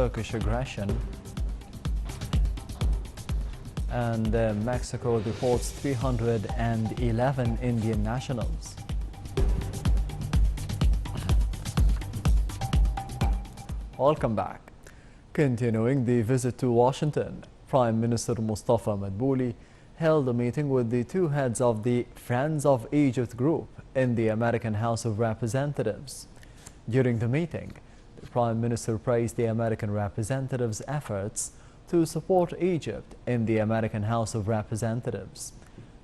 Turkish aggression. And Mexico deports 311 Indian nationals. Welcome back. Continuing the visit to Washington, Prime Minister Mustafa Madbouli held a meeting with the two heads of the Friends of Egypt group in the American House of Representatives. During the meeting, the Prime Minister praised the American representatives' efforts to support Egypt in the American House of Representatives.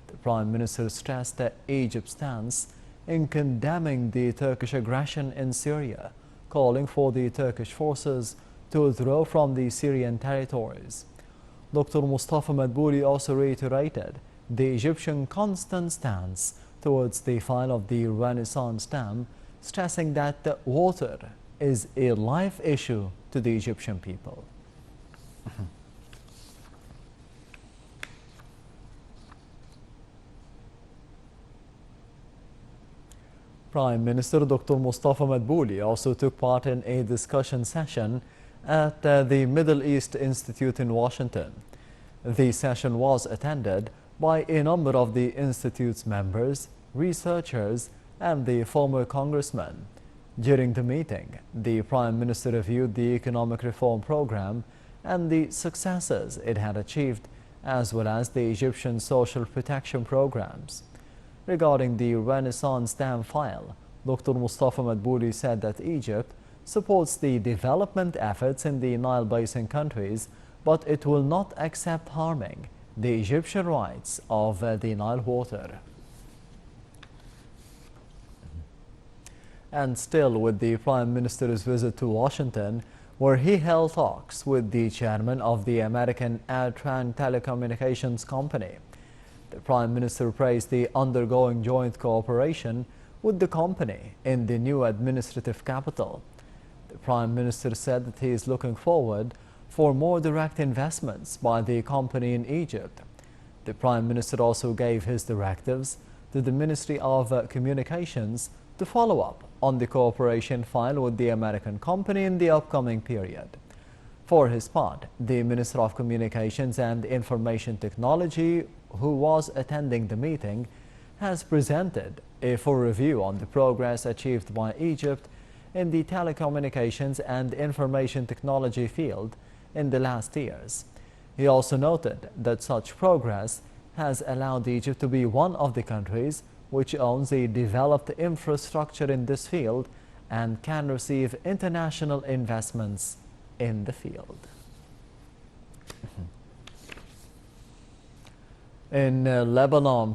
The Prime Minister stressed that Egypt's stance in condemning the Turkish aggression in Syria, calling for the Turkish forces to withdraw from the Syrian territories. Dr. Mustafa Madbouli also reiterated the Egyptian constant stance towards the file of the Renaissance Dam, stressing that water is a life issue to the Egyptian people. Prime Minister Dr. Mustafa Madbouli also took part in a discussion session at the Middle East Institute in Washington. The session was attended by a number of the Institute's members, researchers, and the former congressmen. During the meeting, the Prime Minister reviewed the economic reform program and the successes it had achieved, as well as the Egyptian social protection programs. Regarding the Renaissance Dam file, Dr. Mustafa Madbouli said that Egypt supports the development efforts in the Nile Basin countries, but it will not accept harming the Egyptian rights of the Nile water. And still with the Prime Minister's visit to Washington, where he held talks with the chairman of the American Airtran Telecommunications Company. The Prime Minister praised the undergoing joint cooperation with the company in the new administrative capital. The Prime Minister said that he is looking forward for more direct investments by the company in Egypt. The Prime Minister also gave his directives to the Ministry of Communications to follow up on the cooperation file with the American company in the upcoming period. For his part, the Minister of Communications and Information Technology, who was attending the meeting, has presented a full review on the progress achieved by Egypt in the telecommunications and information technology field in the last years. He also noted that such progress has allowed Egypt to be one of the countries which owns a developed infrastructure in this field and can receive international investments in the field. In Lebanon,